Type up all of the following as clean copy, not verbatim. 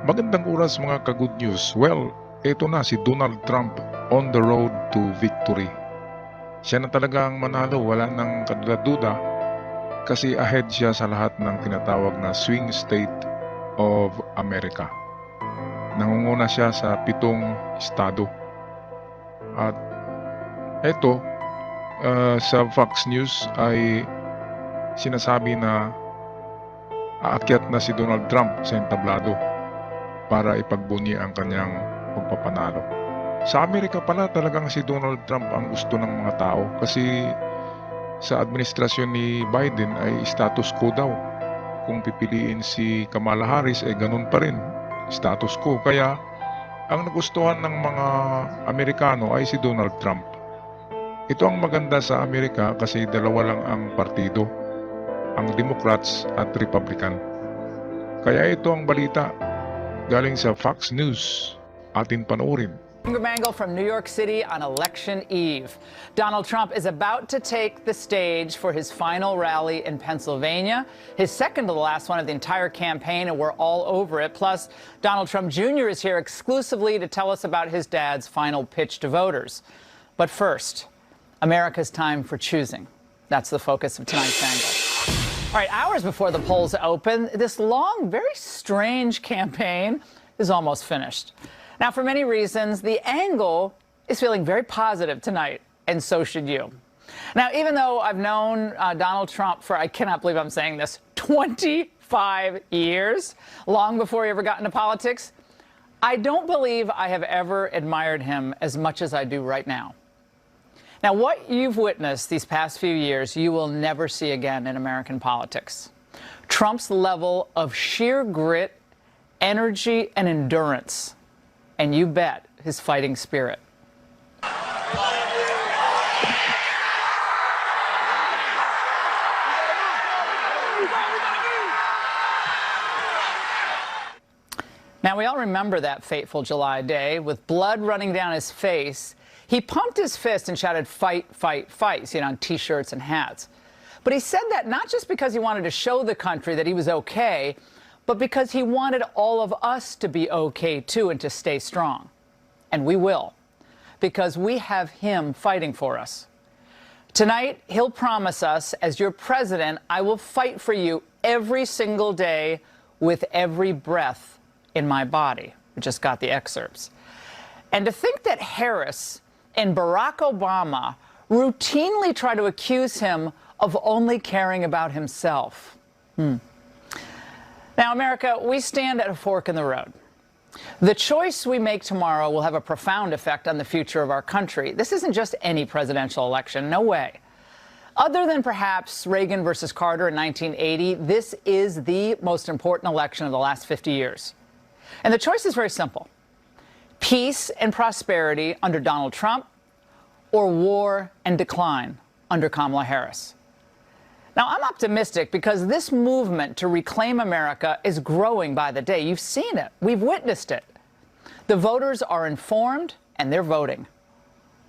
Magandang oras mga ka-good news. Well, ito na si Donald Trump on the road to victory. Siya na talagang manalo, wala nang kaduda-duda kasi ahead siya sa lahat ng tinatawag na swing state of America. Nangunguna siya sa 7 estado. At ito, sa Fox News ay sinasabi na aakyat na si Donald Trump sa entablado para ipagbunyi ang kanyang pagpapanalo. Sa Amerika pala talagang si Donald Trump ang gusto ng mga tao kasi sa administrasyon ni Biden ay status quo daw. Kung pipiliin si Kamala Harris ay ganun pa rin, status quo. Kaya ang nagustuhan ng mga Amerikano ay si Donald Trump. Ito ang maganda sa Amerika kasi dalawa lang ang partido, ang Democrats at Republican. Kaya ito ang balita galing sa Fox News. Atin panoorin. Mango from New York City on election eve. Donald Trump is about to take the stage for his final rally in Pennsylvania, his second to the last one of the entire campaign, and we're all over it. Plus, Donald Trump Jr. is here exclusively to tell us about his dad's final pitch to voters. But first, America's time for choosing. That's the focus of tonight's angle. All right, hours before the polls open, this long, very strange campaign is almost finished. Now, for many reasons, the angle is feeling very positive tonight, and so should you. Now, even though I've known Donald Trump for, I cannot believe I'm saying this, 25 years, long before he ever got into politics, I don't believe I have ever admired him as much as I do right now. Now, what you've witnessed these past few years, you will never see again in American politics. Trump's level of sheer grit, energy, and endurance, and you bet his fighting spirit. Now, we all remember that fateful July day with blood running down his face. He pumped his fist and shouted, "Fight, fight, fight," you know, on T-shirts and hats. But he said that not just because he wanted to show the country that he was okay, but because he wanted all of us to be okay, too, and to stay strong. And we will, because we have him fighting for us. Tonight, he'll promise us, as your president, I will fight for you every single day with every breath in my body. We just got the excerpts. And to think that Harris and Barack Obama routinely try to accuse him of only caring about himself. Now, America, we stand at a fork in the road. The choice we make tomorrow will have a profound effect on the future of our country. This isn't just any presidential election, no way. Other than perhaps Reagan versus Carter in 1980, this is the most important election of the last 50 years. And the choice is very simple. Peace and prosperity under Donald Trump, or war and decline under Kamala Harris. Now, I'm optimistic because this movement to reclaim America is growing by the day. You've seen it. We've witnessed it. The voters are informed, and they're voting.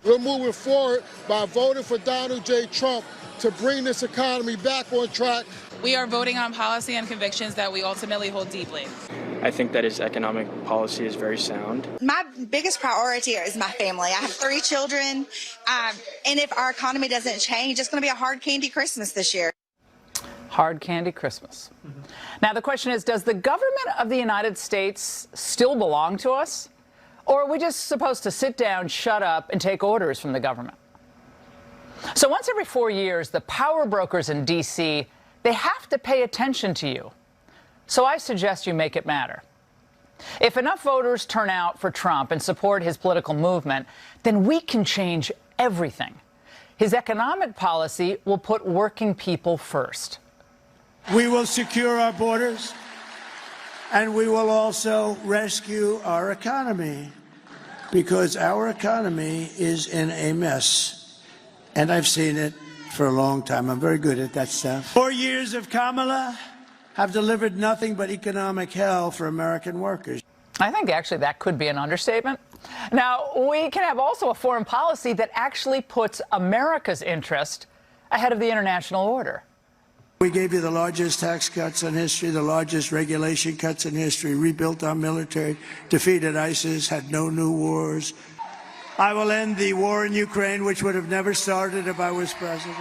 We're moving forward by voting for Donald J. Trump to bring this economy back on track. We are voting on policy and convictions that we ultimately hold deeply. I think that his economic policy is very sound. My biggest priority is my family. I have 3 children, and if our economy doesn't change, it's going to be a hard candy Christmas this year. Hard candy Christmas. Now, the question is, does the government of the United States still belong to us? Or are we just supposed to sit down, shut up, and take orders from the government? So once every 4 years, the power brokers in D.C., they have to pay attention to you. So I suggest you make it matter. If enough voters turn out for Trump and support his political movement, then we can change everything. His economic policy will put working people first. We will secure our borders, and we will also rescue our economy, because our economy is in a mess, and I've seen it for a long time. I'm very good at that stuff. 4 years of Kamala have delivered nothing but economic hell for American workers. I think actually that could be an understatement. Now, we can have also a foreign policy that actually puts America's interest ahead of the international order. We gave you the largest tax cuts in history, the largest regulation cuts in history, rebuilt our military, defeated ISIS, had no new wars. I will end the war in Ukraine, which would have never started if I was president.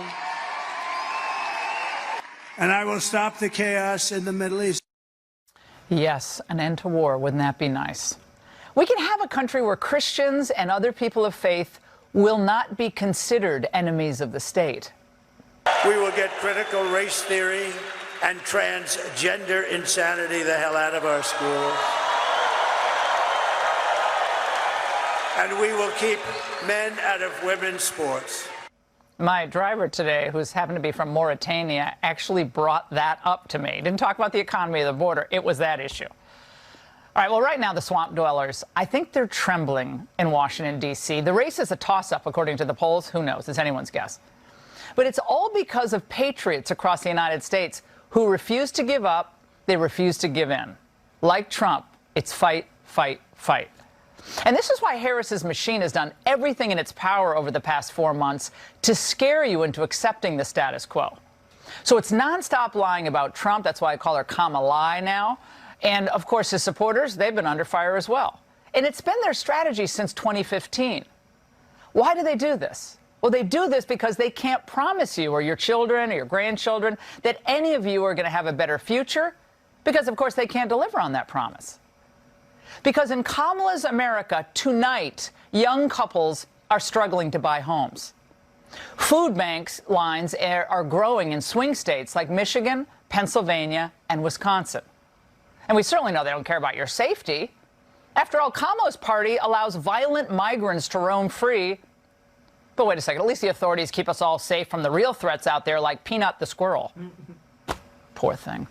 And I will stop the chaos in the Middle East. Yes, an end to war. Wouldn't that be nice? We can have a country where Christians and other people of faith will not be considered enemies of the state. We will get critical race theory and transgender insanity the hell out of our schools. And we will keep men out of women's sports. My driver today, who's happened to be from Mauritania, actually brought that up to me. Didn't talk about the economy of the border. It was that issue. All right, well, right now, the swamp dwellers, I think they're trembling in Washington, D.C. The race is a toss-up, according to the polls. Who knows? It's anyone's guess. But it's all because of patriots across the United States who refuse to give up. They refuse to give in. Like Trump, it's fight, fight, fight. And this is why Harris's machine has done everything in its power over the past 4 months to scare you into accepting the status quo. So it's nonstop lying about Trump. That's why I call her KAMALA now. And, of course, his supporters, they've been under fire as well. And it's been their strategy since 2015. Why do they do this? Well, they do this because they can't promise you or your children or your grandchildren that any of you are going to have a better future because, of course, they can't deliver on that promise. Because in Kamala's America, tonight, young couples are struggling to buy homes. Food banks lines are growing in swing states like Michigan, Pennsylvania, and Wisconsin. And we certainly know they don't care about your safety. After all, Kamala's party allows violent migrants to roam free. But wait a second, at least the authorities keep us all safe from the real threats out there like Peanut the squirrel. Poor thing.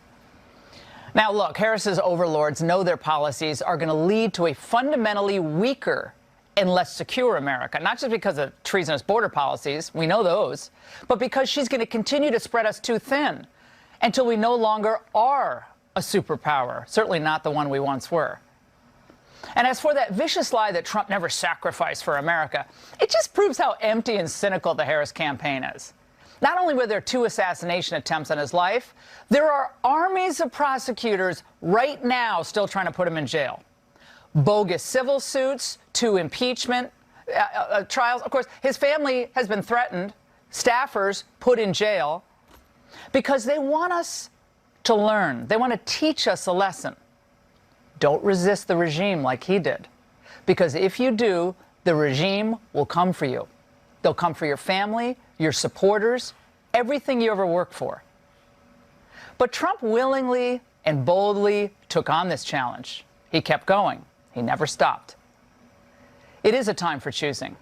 Now, look, Harris's overlords know their policies are going to lead to a fundamentally weaker and less secure America, not just because of treasonous border policies, we know those, but because she's going to continue to spread us too thin until we no longer are a superpower, certainly not the one we once were. And as for that vicious lie that Trump never sacrificed for America, it just proves how empty and cynical the Harris campaign is. Not only were there 2 assassination attempts on his life, there are armies of prosecutors right now still trying to put him in jail. Bogus civil suits, 2 impeachment trials. Of course, his family has been threatened, staffers put in jail, because they want us to learn. They want to teach us a lesson. Don't resist the regime like he did, because if you do, the regime will come for you. They'll come for your family, your supporters, everything you ever worked for. But Trump willingly and boldly took on this challenge. He kept going. He never stopped. It is a time for choosing.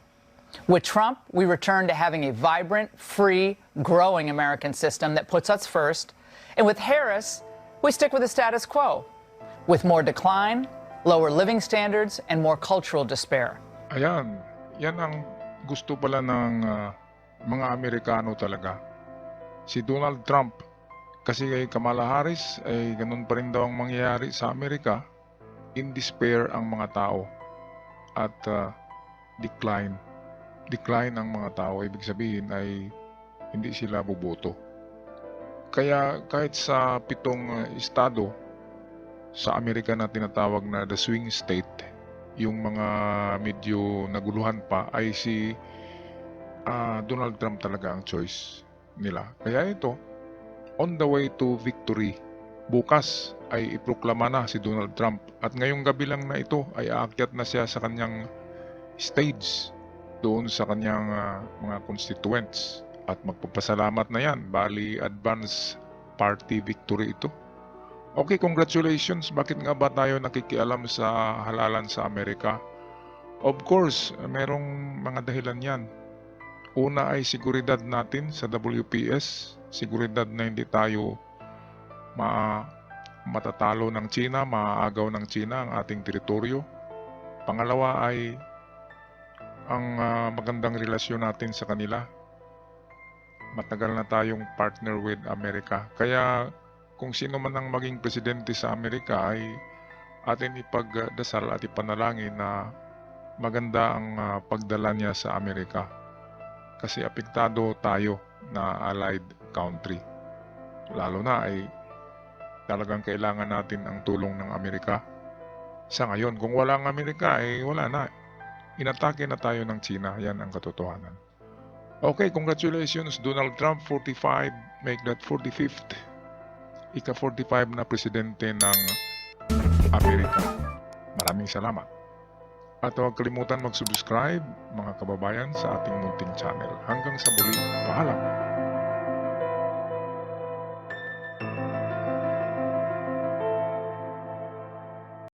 With Trump, we return to having a vibrant, free, growing American system that puts us first. And with Harris, we stick with the status quo, with more decline, lower living standards, and more cultural despair. Ayan, yan ang gusto pala ng mga Amerikano talaga. Si Donald Trump, kasi kay Kamala Harris, ay ganun pa rin daw ang mangyayari sa Amerika. In despair ang mga tao at decline. Decline ang mga tao, ibig sabihin ay hindi sila boboto. Kaya kahit sa 7 estado sa Amerika na tinatawag na the swing state, yung mga medyo naguluhan pa ay si Donald Trump talaga ang choice nila. Kaya ito, on the way to victory, bukas ay iproklama na si Donald Trump at ngayong gabi lang na ito ay aakyat na siya sa kanyang stage doon sa kanyang mga constituents at magpapasalamat na yan. Bali, advance party victory ito. Okay, congratulations. Bakit nga ba tayo nakikialam sa halalan sa Amerika? Of course, merong mga dahilan yan. Una ay seguridad natin sa WPS. Seguridad na hindi tayo matatalo ng China, maaagaw ng China ang ating teritoryo. Pangalawa ay ang magandang relasyon natin sa kanila. Matagal na tayong partner with Amerika. Kaya kung sino man ang maging presidente sa Amerika ay atin ipagdasal at ipanalangin na maganda ang pagdala niya sa Amerika. Kasi apektado tayo na allied country. Lalo na ay talagang kailangan natin ang tulong ng Amerika. Sa ngayon, kung wala ang Amerika, wala na. Inatake na tayo ng China. Yan ang katotohanan. Okay, congratulations Donald Trump, 45, make that 45th. Ika-45 na presidente ng Amerika. Maraming salamat. At huwag kalimutan mag-subscribe, mga kababayan, sa ating munting channel. Hanggang sa muli, paalam.